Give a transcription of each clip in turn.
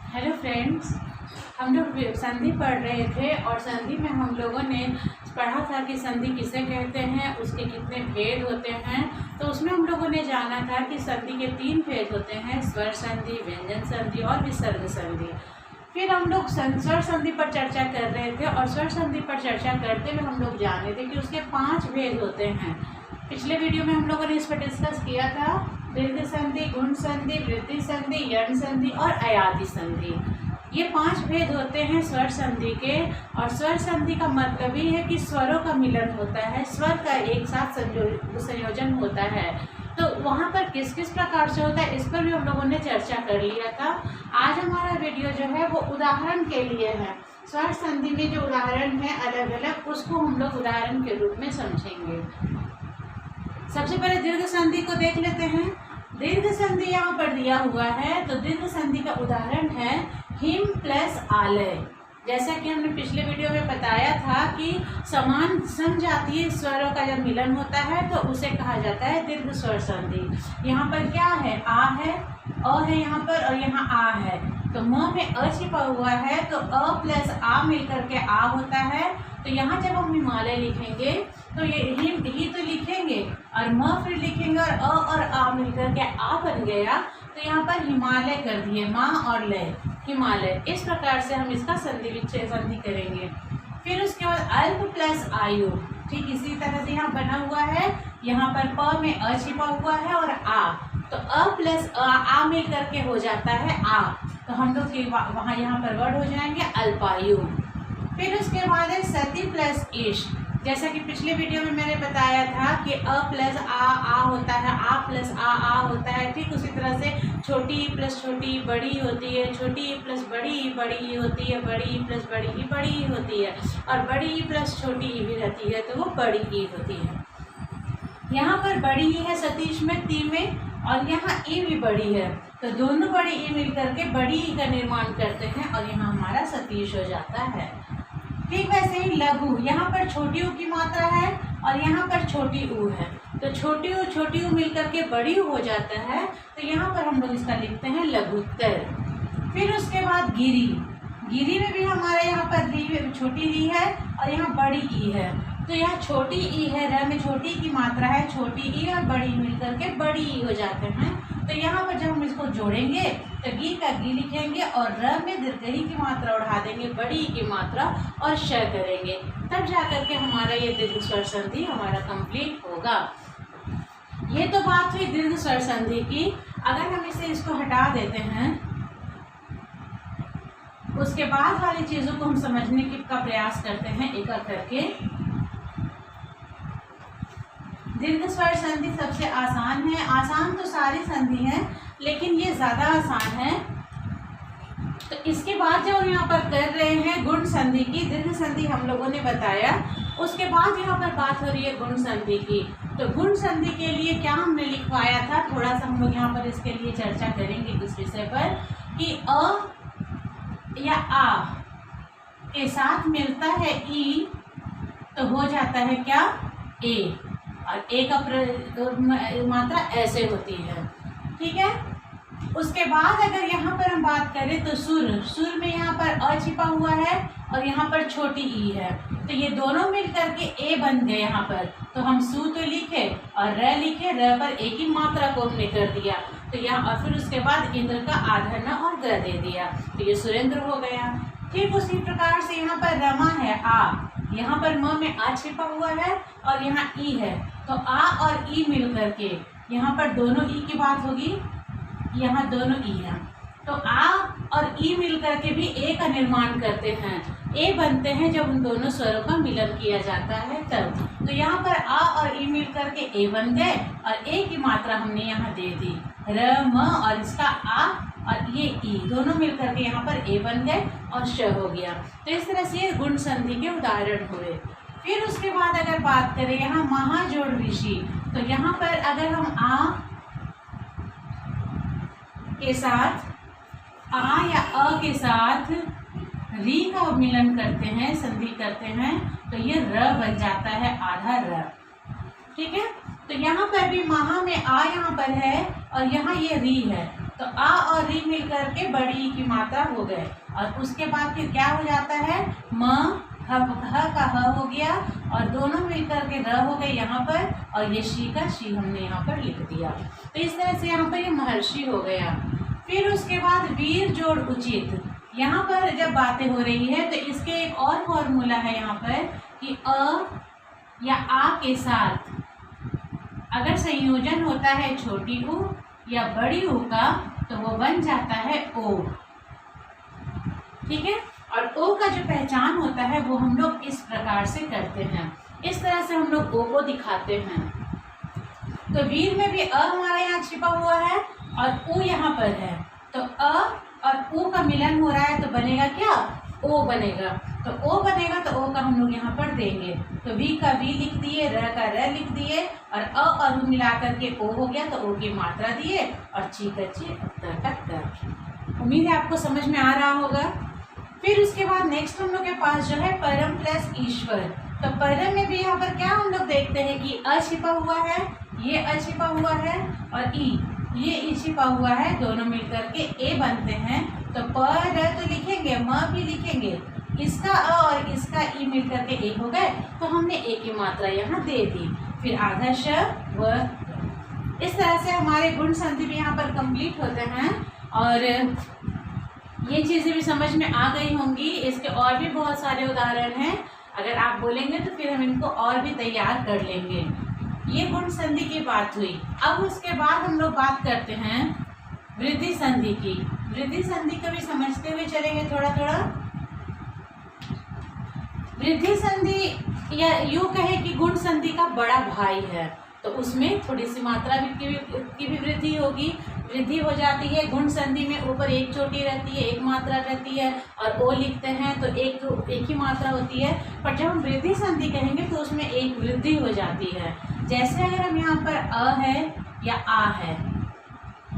Hello friends, हम लोग संधि पढ़ रहे थे और संधि में हम लोगों ने पढ़ा था कि संधि किसे कहते हैं, उसके कितने भेद होते हैं। तो उसमें हम लोगों ने जाना था कि संधि के 3 भेद होते हैं, स्वर संधि, व्यंजन संधि और विसर्ग संधि। फिर हम लोग स्वर संधि पर चर्चा कर रहे थे और स्वर संधि पर चर्चा करते हुए हम लोग जान रहे थे कि उसके 5 भेद होते हैं। पिछले वीडियो में हम लोगों ने इस पर डिस्कस किया था, दीर्घ संधि, गुण संधि, वृद्धि संधि, यण संधि और अयादि संधि। ये 5 भेद होते हैं स्वर संधि के। और स्वर संधि का मतलब ही है कि स्वरों का मिलन होता है, स्वर का एक साथ संयोजन होता है। तो वहाँ पर किस किस प्रकार से होता है, इस पर भी हम लोगों ने चर्चा कर लिया था। आज हमारा वीडियो जो है वो उदाहरण के लिए है। स्वर संधि में जो उदाहरण है अलग अलग, उसको हम लोग उदाहरण के रूप में समझेंगे। सबसे पहले दीर्घ संधि को देख लेते हैं। दीर्घ संधि यहाँ पर दिया हुआ है, तो दीर्घ संधि का उदाहरण है हिम प्लस आलय। जैसा कि हमने पिछले वीडियो में बताया था कि समान समजातीय स्वरों का जब मिलन होता है तो उसे कहा जाता है दीर्घ स्वर संधि। यहाँ पर क्या है, आ है, अ है यहाँ पर और यहाँ आ है। तो म में अ छिपा हुआ है तो अ प्लस आ मिलकर के आ होता है। तो यहाँ जब हम हिमालय लिखेंगे तो ये हिम ही तो लिखेंगे और म फिर लिखेंगे और अ और आ मिलकर के आ बन गया। तो यहाँ पर हिमालय कर दिए, माँ और लय, हिमालय। इस प्रकार से हम इसका संधि विच्छेद संधि करेंगे। फिर उसके बाद अल्प प्लस आयु, ठीक इसी तरह से यहाँ बना हुआ है। यहाँ पर प में अ छिपा हुआ है और आ, तो अ प्लस आ मिल करके हो जाता है आ। तो हम लोग वहाँ यहाँ पर वर्ड हो जाएंगे अल्पायु। फिर उसके बाद है सती प्लस ईश। जैसा कि पिछले वीडियो में मैंने बताया था कि अ प्लस आ होता है, आ प्लस आ होता है। ठीक उसी तरह से छोटी ई प्लस छोटी ई बड़ी होती है, छोटी ई प्लस बड़ी ई होती है, बड़ी ई प्लस बड़ी ई होती है और बड़ी ई प्लस छोटी ई भी रहती है तो वो बड़ी ई होती है। यहाँ पर बड़ी ई है सतीश में, ती में, और यहाँ ई भी बड़ी है। तो दोनों बड़ी ई मिलकर के बड़ी ई का निर्माण करते हैं और यहाँ हमारा सतीश हो जाता है। ठीक वैसे ही लघु, यहाँ पर छोटी ऊ की मात्रा है और यहाँ पर छोटी ऊ है। तो छोटी ऊ मिलकर के बड़ी ऊ हो जाता है। तो यहाँ पर हम लोग इसका लिखते हैं लघुत्तर। फिर उसके बाद गिरी, गिरी में भी हमारे यहाँ पर री, छोटी री है और यहाँ बड़ी ई है। तो यहाँ छोटी ई है, र में छोटी की मात्रा है, छोटी ई और बड़ी मिलकर के बड़ी ई हो जाते हैं। तो यहाँ पर जब हम इसको जोड़ेंगे तो गी का गी लिखेंगे और र में दीर्घई की मात्रा उठा देंगे, बड़ी ई की मात्रा और श करेंगे, तब जाकर के हमारा ये दीर्घ स्वर संधि हमारा कंप्लीट होगा। ये तो बात हुई दीर्घ स्वर संधि की। अगर हम इसको हटा देते हैं, उसके बाद वाली चीजों को हम समझने का प्रयास करते हैं एक एक करके। दीर्घ स्वर संधि सबसे आसान है। आसान तो सारी संधि है लेकिन ये ज़्यादा आसान है। तो इसके बाद जब हम यहाँ पर कर रहे हैं गुण संधि की, दीर्घ संधि हम लोगों ने बताया, उसके बाद यहाँ पर बात हो रही है गुण संधि की। तो गुण संधि के लिए क्या हमने लिखवाया था, थोड़ा सा हम लोग यहाँ पर इसके लिए चर्चा करेंगे इस विषय पर कि अ या आ के साथ मिलता है ई तो हो जाता है क्या, ए, और ए का मात्रा ऐसे होती है। ठीक है। उसके बाद अगर यहाँ पर हम बात करें तो सुर, सुर में यहाँ पर अ छिपा हुआ है और यहाँ पर छोटी ई है। तो ये दोनों मिल करके ए बन गए यहाँ पर। तो हम सु तो लिखे और र लिखे, र पर ए की मात्रा को हमने कर दिया। तो यहाँ और फिर उसके बाद इंद्र का आधा न और ग दे दिया, तो ये सुरेंद्र हो गया। ठीक उसी प्रकार से यहाँ पर रमा है आ, यहाँ पर म में आ छिपा हुआ है और यहाँ ई है। तो आ और ई मिल करके यहाँ पर दोनों ई की बात होगी, यहाँ दोनों ई है। तो आ और ई मिल करके भी ए का निर्माण करते हैं, ए बनते हैं जब उन दोनों स्वरों का मिलन किया जाता है तब। तो यहाँ पर आ और ई मिल करके ए बन गए और ए की मात्रा हमने यहाँ दे दी, र म और इसका आ और ये ई दोनों मिलकर के यहाँ पर ए बन गए और श हो गया। तो इस तरह से गुण संधि के उदाहरण हुए। फिर उसके बाद अगर बात करें यहाँ महाजोड़ ऋषि, तो यहाँ पर अगर हम आ के साथ, आ या अ के साथ री का मिलन करते हैं, संधि करते हैं, तो ये र बन जाता है, आधा र। ठीक है। तो यहाँ पर भी महा में आ यहाँ पर है और यहाँ ये री है, तो आ और री मिल करके बड़ी ई की मात्रा हो गए। और उसके बाद फिर क्या हो जाता है, म ह का ह हो गया और दोनों मिलकर के र हो गए यहाँ पर, और ये शी का शी हमने यहाँ पर लिख दिया। तो इस तरह से यहाँ पर ये महर्षि हो गया। फिर उसके बाद वीर जोड़ उचित, यहाँ पर जब बातें हो रही है तो इसके एक और फॉर्मूला है यहाँ पर कि अ या आ के साथ अगर संयोजन होता है छोटी ऊ या बड़ी ऊ का तो वो बन जाता है ओ। ठीक है, और ओ का जो पहचान होता है वो हम लोग इस प्रकार से करते हैं, इस तरह से हम लोग ओ को दिखाते हैं। तो वीर में भी अ हमारे यहाँ छिपा हुआ है और ऊ यहाँ पर है, तो अ और ऊ का मिलन हो रहा है तो बनेगा क्या, ओ बनेगा। तो ओ बनेगा तो ओ का हम लोग यहाँ पर देंगे, तो वी का वी लिख दिए, र का र लिख दिए और अ और ऊ मिला करके ओ हो गया, तो ओ की मात्रा दिए और ची का ची उत्तर का तर। उम्मीद है आपको समझ में आ रहा होगा। फिर उसके बाद नेक्स्ट हम लोग के पास जो है परम प्लस ईश्वर। तो परम में भी यहाँ पर क्या हम लोग देखते हैं कि अ छिपा हुआ है, ये अ छिपा हुआ है और ये ई छिपा हुआ है, दोनों मिलकर के ए बनते हैं। तो पर तो लिखेंगे, म भी लिखेंगे, इसका अ और इसका ई मिलकर के ए हो गए, तो हमने ए की मात्रा यहाँ दे दी। फिर आधा श व, इस तरह से हमारे गुण संधि भी यहाँ पर कंप्लीट होते हैं। और ये चीज़ें भी समझ में आ गई होंगी। इसके और भी बहुत सारे उदाहरण हैं, अगर आप बोलेंगे तो फिर हम इनको और भी तैयार कर लेंगे। ये गुण संधि की बात हुई। अब उसके बाद हम लोग बात करते हैं वृद्धि संधि की। वृद्धि संधि को भी समझते हुए चलेंगे थोड़ा थोड़ा। वृद्धि संधि या यूँ कहे कि गुण संधि का बड़ा भाई है, तो उसमें थोड़ी सी मात्रा की भी वृद्धि होगी, वृद्धि हो जाती है। गुण संधि में ऊपर एक चोटी रहती है, एक मात्रा रहती है, और ओ लिखते हैं तो एक ही मात्रा होती है। पर जब हम वृद्धि संधि कहेंगे तो उसमें एक वृद्धि हो जाती है। जैसे अगर हम यहाँ पर अ है या आ है,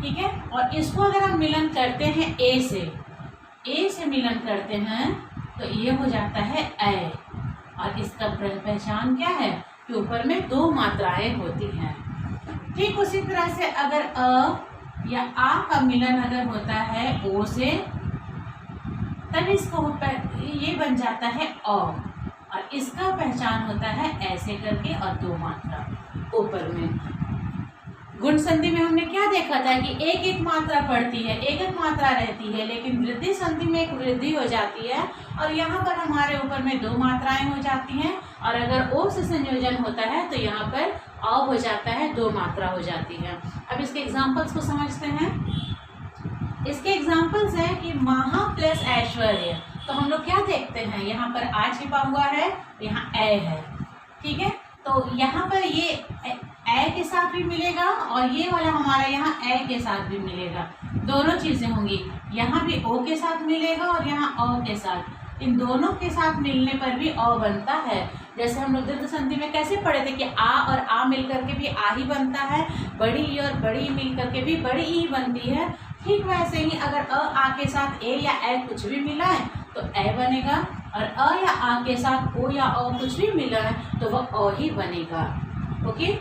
ठीक है, और इसको अगर हम मिलन करते हैं ए से मिलन करते हैं तो ये हो जाता है ए, और इसका पहचान क्या है कि ऊपर में दो मात्राएं होती हैं। ठीक उसी तरह से अगर अ या आ का मिलन अगर होता है ओ से, तब इसको ये बन जाता है अ, और इसका पहचान होता है ऐसे करके और दो मात्रा ऊपर में। गुण संधि में हमने क्या देखा था कि एक एक मात्रा पड़ती है, एक एक मात्रा रहती है, लेकिन वृद्धि संधि में एक वृद्धि हो जाती है और यहाँ पर हमारे ऊपर में दो मात्राएं हो जाती हैं, और अगर ओ से संयोजन होता है तो यहाँ पर अ हो जाता है, दो मात्रा हो जाती है। अब इसके एग्जाम्पल्स को समझते हैं। इसके एग्जाम्पल्स हैं कि महा प्लस ऐश्वर्य। तो हम लोग क्या देखते हैं, यहाँ पर आ छिपा हुआ है, यहाँ ए है, ठीक है, तो यहाँ पर ये ए के साथ भी मिलेगा और ये वाला हमारा यहाँ ए के साथ भी मिलेगा, दोनों चीज़ें होंगी। यहाँ भी ओ के साथ मिलेगा और यहाँ अ के साथ, इन दोनों के साथ मिलने पर भी अ बनता है। जैसे हम लोग दीर्घ संधि में कैसे पढ़े थे कि आ और आ मिल करके भी आ ही बनता है, बड़ी ई और बड़ी ई मिल करके भी बड़ी ई बनती है। ठीक वैसे ही अगर अ आ के साथ ए या ए कुछ भी मिला है तो ए बनेगा, और अ या आ के साथ ओ या अ कुछ भी मिला है तो वह अ ही बनेगा। ओके,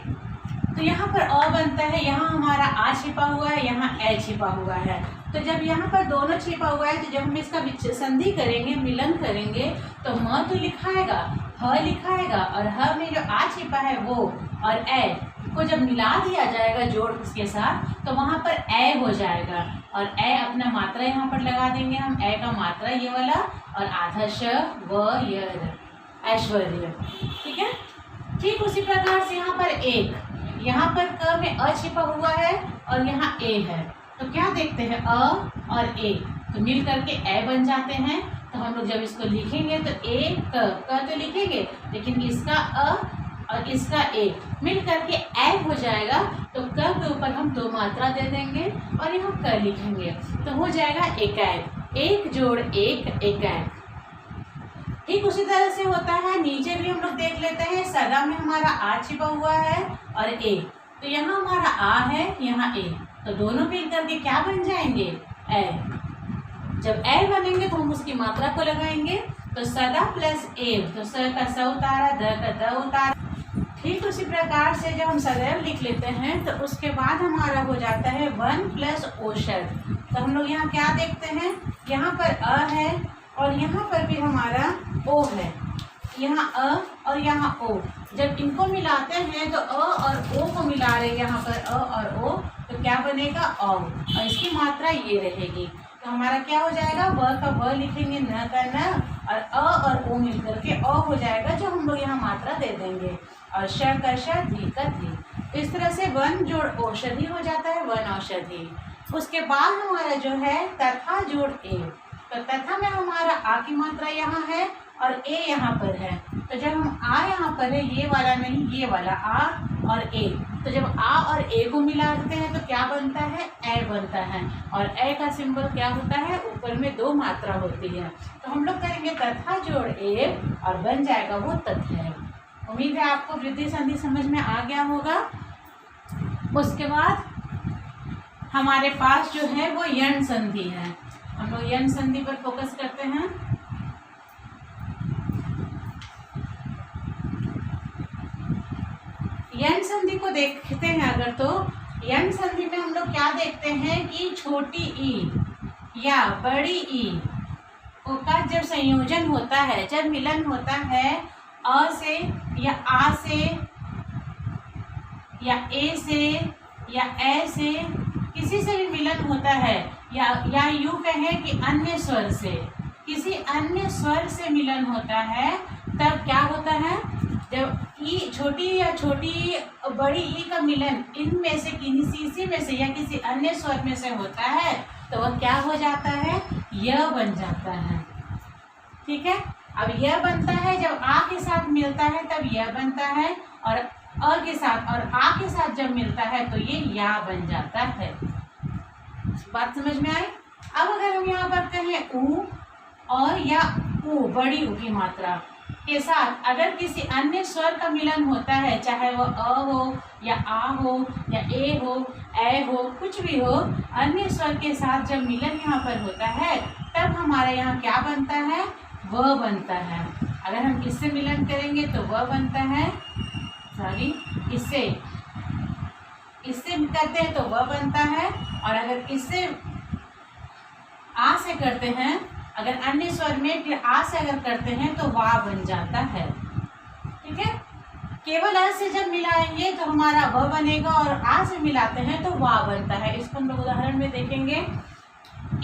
तो यहाँ पर अ बनता है, यहाँ हमारा आ छिपा हुआ है, यहाँ ए छिपा हुआ है। तो जब यहाँ पर दोनों छिपा हुआ है तो जब हम इसका संधि करेंगे, मिलन करेंगे, तो म तो लिखाएगा, ह लिखाएगा, और ह में जो आ छिपा है वो और ए को जब मिला दिया जाएगा जोड़ के साथ तो वहाँ पर ए हो जाएगा, और ए अपना मात्रा यहाँ पर लगा देंगे हम, ए का मात्रा ये वाला, और आधा श व य ऐश्वर्य। ठीक है, ठीक उसी प्रकार से यहाँ पर एक, यहाँ पर क में अ छिपा हुआ है और यहाँ ए है, तो क्या देखते हैं अ और ए तो मिल करके ए बन जाते हैं। तो हम लोग जब इसको लिखेंगे तो ए क तो लिखेंगे, लेकिन इसका अ और इसका ए मिल करके ए हो जाएगा, तो क के ऊपर हम दो मात्रा दे देंगे और यहाँ क लिखेंगे, तो हो जाएगा एकैक, एक जोड़ एक एकैक। ठीक उसी तरह से होता है, नीचे भी हम लोग देख लेते हैं। सदा में हमारा आ छिपा हुआ है और ए, तो यहाँ हमारा आ है, यहाँ ए, तो दोनों मिल करके क्या बन जाएंगे, ए। जब ए बनेंगे तो हम उसकी मात्रा को लगाएंगे, तो सदा प्लस ए, तो स का स उतारा, द का द उतारा। ठीक उसी प्रकार से जब हम सदैव लिख लेते हैं तो उसके बाद हमारा हो जाता है 1 प्लस औषध। तो हम लोग यहाँ क्या देखते हैं, यहाँ पर अ है और यहाँ पर भी हमारा ओ है, यहाँ अ और यहाँ ओ। जब इनको मिलाते हैं तो अ और ओ को मिला रहे हैं, यहाँ पर अ और ओ, तो क्या बनेगा औ, और इसकी मात्रा ये रहेगी। तो हमारा क्या हो जाएगा, व का व लिखेंगे, न का न, और अ और ओ मिलकर के अ हो जाएगा, जो हम लोग यहाँ मात्रा दे देंगे, और श का श, धी का धी। इस तरह से वन जोड़ औषधि हो जाता है, वन औषधि। उसके बाद हमारा जो है तथा जोड़ ए। तो तथा में हमारा आ की मात्रा यहाँ है और ए यहाँ पर है। तो जब हम आ यहाँ पर है, ये वाला नहीं, ये वाला आ और ए, तो जब आ और ए को मिला देते हैं तो क्या बनता है, ए बनता है। और ए का सिंबल क्या होता है, ऊपर में 2 मात्रा होती है। तो हम लोग करेंगे तथा जोड़ ए और बन जाएगा वो तथ्य। उम्मीद है आपको वृद्धि संधि समझ में आ गया होगा। उसके बाद हमारे पास जो है वो यण संधि है। हम लोग यण संधि पर फोकस करते हैं। यण संधि को देखते हैं अगर, तो यण संधि में हम लोग क्या देखते हैं कि छोटी ई या बड़ी ई का जब संयोजन होता है, जब मिलन होता है अ से या आ से या ए से या ए से, किसी से भी मिलन होता है, या यूं कहें कि अन्य स्वर से, किसी अन्य स्वर से मिलन होता है, तब क्या होता है, जब ई छोटी या छोटी बड़ी ई का मिलन इनमें से किसी में से या किसी अन्य स्वर में से होता है, तो वह क्या हो जाता है, य बन जाता है। ठीक है, अब यह बनता है जब आ के साथ मिलता है तब यह बनता है, और अ के साथ और आ के साथ जब मिलता है तो ये या बन जाता है। बात समझ में आई। अब अगर हम यहाँ पर कहें ऊ और या ऊ, बड़ी ऊ की मात्रा के साथ अगर किसी अन्य स्वर का मिलन होता है, चाहे वो अ हो या आ हो या ए हो, ए हो, कुछ भी हो, अन्य स्वर के साथ जब मिलन यहाँ पर होता है तब हमारे यहाँ क्या बनता है, व बनता है। अगर हम इससे मिलन करेंगे तो व बनता है, सॉरी इससे करते हैं तो व बनता है, और अगर इससे आ से करते हैं, अगर अन्य स्वर में फिर आ से अगर करते हैं तो वा बन जाता है। ठीक है, केवल अ से जब मिलाएंगे तो हमारा व बनेगा, और आ से मिलाते हैं तो वा बनता है। इसको हम लोग उदाहरण में देखेंगे।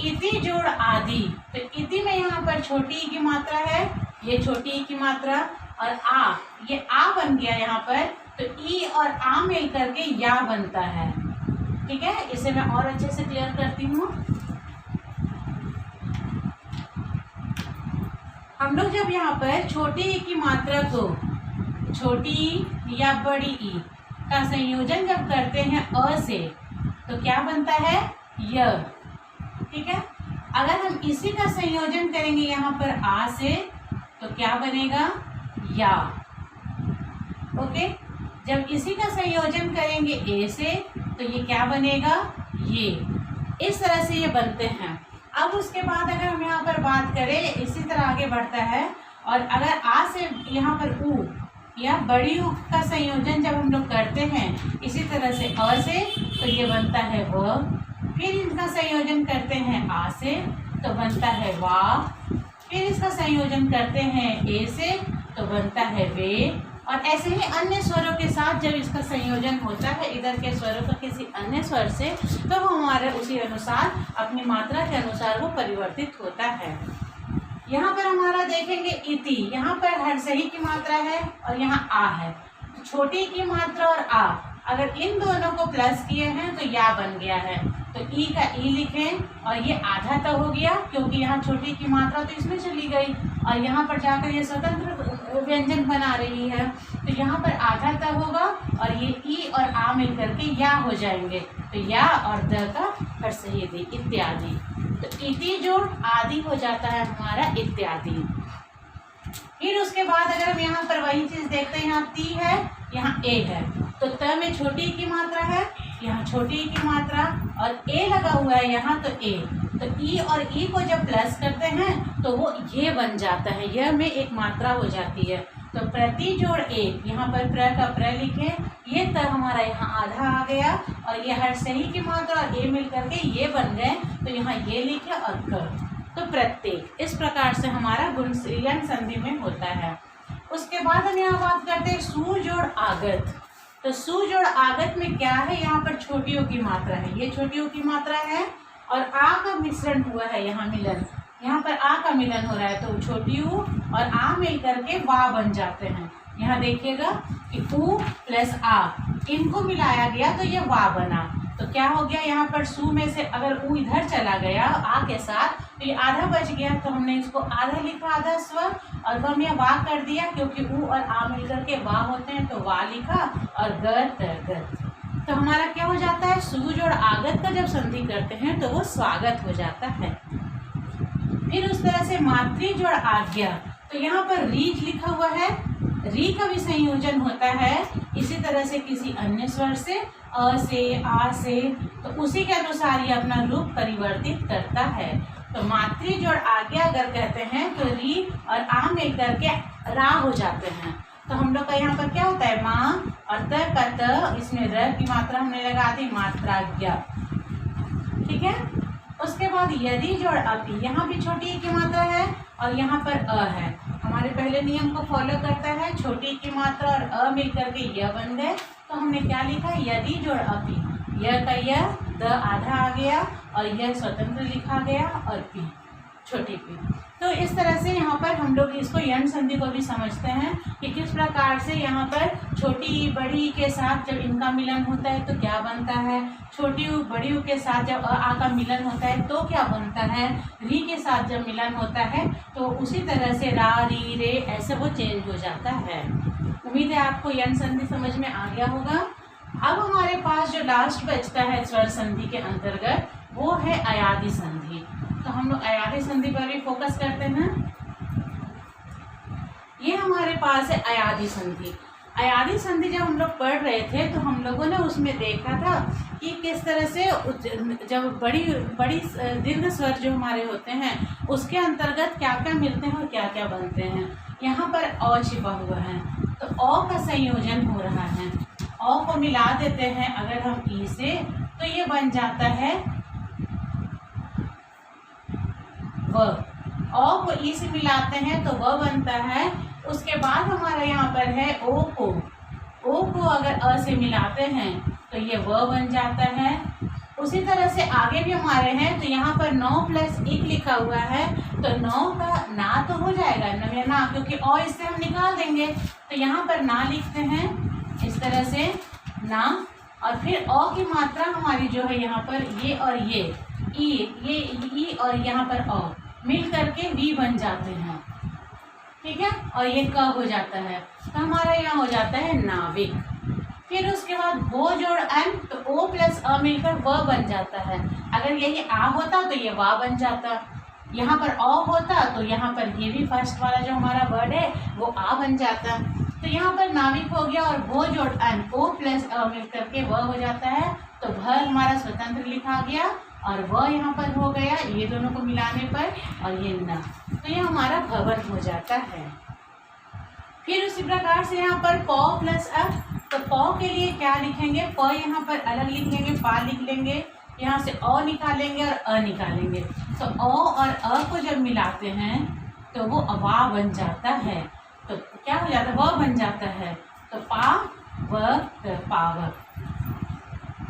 इति जोड़ आदि, तो इति में यहाँ पर छोटी ई की मात्रा है, ये छोटी ई की मात्रा, और आ, ये आ बन गया यहाँ पर, तो ई और आ मिल करके या बनता है। ठीक है, इसे मैं और अच्छे से क्लियर करती हूँ। हम लोग जब यहाँ पर छोटी ई की मात्रा को छोटी ई या बड़ी ई का संयोजन जब करते हैं अ से, तो क्या बनता है, य। ठीक है, अगर हम इसी का संयोजन करेंगे यहाँ पर आ से, तो क्या बनेगा, या। ओके, जब इसी का संयोजन करेंगे ए से, तो ये क्या बनेगा, ये। इस तरह से ये बनते हैं। अब उसके बाद अगर हम यहाँ पर बात करें, इसी तरह आगे बढ़ता है, और अगर आ से यहाँ पर ऊ या बड़ी ऊ का संयोजन जब हम लोग करते हैं इसी तरह से अ से, तो ये बनता है व। फिर इनका संयोजन करते हैं आ से, तो बनता है वा। फिर इसका संयोजन करते हैं ए से, तो बनता है वे। और ऐसे ही अन्य स्वरों के साथ जब इसका संयोजन होता है इधर के स्वरों का किसी अन्य स्वर से, तो वो हमारे उसी अनुसार अपनी मात्रा के अनुसार वो परिवर्तित होता है। यहाँ पर हमारा देखेंगे इति, यहाँ पर हर सही की मात्रा है और यहाँ आ है। छोटी की मात्रा और आ, अगर इन दोनों को प्लस किए हैं तो या बन गया है, तो ई का ई लिखें, और ये आधा तो हो गया क्योंकि यहाँ छोटी की मात्रा तो इसमें चली गई और यहाँ पर जाकर ये स्वतंत्र व्यंजन बना रही है, तो यहाँ पर आधा त होगा और ये ई और आ मिल करके या हो जाएंगे, तो या और द का हर सही दी इत्यादि। तो इति जोड़ आदि हो जाता है हमारा इत्यादि। फिर उसके बाद अगर हम यहाँ पर वही चीज देखते हैं, यहाँ ती है, यहाँ ए है, तो त में छोटी की मात्रा है, यहाँ छोटी की मात्रा, और ए लगा हुआ है यहाँ, तो ए, तो ई और ई को जब प्लस करते हैं तो वो ये बन जाता है, यह में एक मात्रा हो जाती है। तो प्रति जोड़ एक, यहाँ पर प्र का प्र लिखे, ये त हमारा यहाँ आधा आ गया और ये हर सही की मात्रा और ए मिल करके ये बन गए, तो यहाँ ये लिखे और क, तो प्रत्येक। इस प्रकार से हमारा गुणन संधि में होता है। उसके बाद हम यहाँ बात करते हैं सु जोड़ आगत। तो सु जोड़ आगत में क्या है, यहाँ पर छोटियों की मात्रा है, ये छोटियों की मात्रा है और आ का मिश्रण हुआ है, यहाँ मिलन, यहाँ पर आ का मिलन हो रहा है, तो छोटी ऊ और आ मिल करके वा बन जाते हैं। यहाँ देखिएगा कि ऊ प्लस आ, इनको मिलाया गया तो ये वा बना। तो क्या हो गया, यहाँ पर सु में से अगर ऊ इधर चला गया आ के साथ तो ये आधा बच गया, तो हमने इसको आधा लिखा, आधा स्वर, और तो हमने वा कर दिया क्योंकि ऊ और आ मिल करके वा होते हैं, तो वा लिखा और गत गत। तो हमारा क्या हो जाता है, सु जोड़ आगत का जब संधि करते हैं तो वो स्वागत हो जाता है। फिर उस तरह से मातृ जोड़ आज्ञा, तो यहाँ पर रीच लिखा हुआ है, री का भी संयोजन होता है इसी तरह से किसी अन्य स्वर से, अ से, आ से, तो उसी के अनुसार ये अपना रूप परिवर्तित करता है। तो मातृ जोड़ आज्ञा अगर कहते हैं तो री और आ मिल करके रा हो जाते हैं। तो हम लोग का यहाँ पर क्या होता है, माँ और त का त, इसमें र की मात्रा हमने लगा दी, मात्राज्ञा। ठीक है। उसके बाद यदि जोड़ अपि, यहाँ भी छोटी की मात्रा है और यहाँ पर अ है, हमारे पहले नियम को फॉलो करता है, छोटी की मात्रा और अ मिल करके य बन गए, तो हमने क्या लिखा, यदि जोड़ अपि, य का य, द आधा आ गया और यह स्वतंत्र लिखा गया और पी छोटी पी। तो इस तरह से यहाँ पर हम लोग इसको यण संधि को भी समझते हैं कि किस प्रकार से यहाँ पर छोटी बड़ी के साथ जब इनका मिलन होता है तो क्या बनता है, छोटी ऊ बड़ी ऊ के साथ जब आ का मिलन होता है तो क्या बनता है, री के साथ जब मिलन होता है तो उसी तरह से रा री रे ऐसे वो चेंज हो जाता है। उम्मीद है आपको यण संधि समझ में आ गया होगा। अब हमारे पास जो लास्ट बचता है स्वर संधि के अंतर्गत वो है अयादि संधि। तो हम लोग अयादि संधि पर भी फोकस करते हैं। ये हमारे पास है अयादि संधि। अयादि संधि जब हम लोग पढ़ रहे थे तो हम लोगों ने उसमें देखा था कि किस तरह से जब बड़ी दीर्घ स्वर जो हमारे होते हैं उसके अंतर्गत क्या क्या मिलते हैं और क्या क्या बनते हैं। यहाँ पर अ छिपा हुआ है तो अ का संयोजन हो रहा है, अ को मिला देते हैं अगर हम ई से तो ये बन जाता है व, अ को ई से मिलाते हैं तो व बनता है। उसके बाद हमारा यहाँ पर है ओ को अगर अ से मिलाते हैं तो ये व बन जाता है। उसी तरह से आगे भी हमारे हैं तो यहाँ पर 9 प्लस 1 लिखा हुआ है तो 9 का ना तो हो जाएगा ना, क्योंकि अ इससे हम निकाल देंगे तो यहाँ पर ना लिखते हैं इस तरह से ना, और फिर अ की मात्रा हमारी जो है यहाँ पर ये और ये ई और यहाँ पर अ मिल करके वी बन जाते हैं। ठीक है, और ये क हो जाता है तो हमारा यहाँ हो जाता है नाविक। फिर उसके बाद वो जोड़ अन तो ओ प्लस अ मिलकर व बन जाता है। अगर यही आ होता तो ये वा बन जाता, यहाँ पर अ होता तो यहाँ पर ये भी फर्स्ट वाला जो हमारा वर्ड है वो आ बन जाता। तो यहाँ पर नाविक हो गया और वो जोड़ अन ओ प्लस अ मिलकर के व हो जाता है तो भ हमारा स्वतंत्र लिखा गया और वह यहाँ पर हो गया ये दोनों को मिलाने पर और ये न, तो ये हमारा भवन हो जाता है। फिर उसी प्रकार से यहाँ पर प प्लस अ, तो प के लिए क्या लिखेंगे, प यहाँ पर अलग लिखेंगे, पा लिख लेंगे, यहाँ से अ निकालेंगे और अ निकालेंगे तो अ और अ को जब मिलाते हैं तो वो अवा बन जाता है। तो क्या हो जाता है, व बन जाता है तो पा व पावक।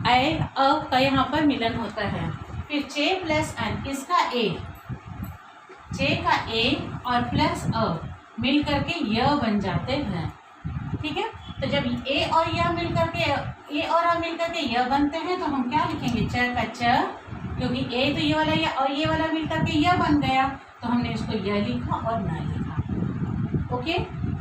अ का यहाँ पर मिलन होता है। फिर चे प्लस अन, इसका ए, चे का ए और प्लस अ मिल करके य बन जाते हैं। ठीक है, तो जब ए और य मिल करके ए और अ मिल करके य बनते हैं तो हम क्या लिखेंगे, च का च, क्योंकि ए तो ये वाला य और ये वाला मिल करके य बन गया तो हमने इसको य लिखा और न लिखा। ओके,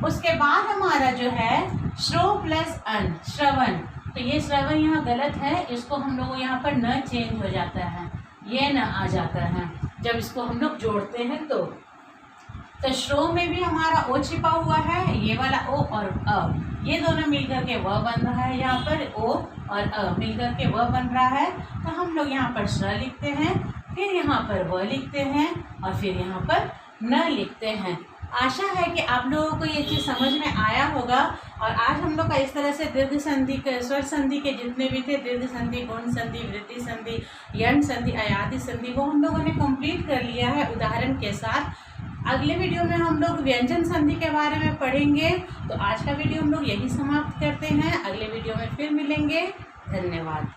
उसके बाद हमारा जो है श्रो प्लस अन, श्रवण, तो ये श्रवण यहाँ गलत है, इसको हम लोग यहाँ पर न चेंज हो जाता है, ये न आ जाता है जब इसको हम लोग जोड़ते हैं तो श्रो में भी हमारा ओ छिपा हुआ है, ये वाला ओ और अ ये दोनों मिलकर के व बन रहा है, यहाँ पर ओ और अ मिलकर के व बन रहा है तो हम लोग यहाँ पर श्र लिखते हैं, फिर यहाँ पर व लिखते हैं और फिर यहाँ पर न लिखते हैं। आशा है कि आप लोगों को ये चीज़ समझ में आया होगा। और आज हम लोग का इस तरह से दीर्घ संधि के, स्वर संधि के जितने भी थे, दीर्घ संधि, गुण संधि, वृद्धि संधि, यंड संधि, अयादि संधि, वो हम लोगों ने कंप्लीट कर लिया है उदाहरण के साथ। अगले वीडियो में हम लोग व्यंजन संधि के बारे में पढ़ेंगे। तो आज का वीडियो हम लोग यही समाप्त करते हैं, अगले वीडियो में फिर मिलेंगे। धन्यवाद।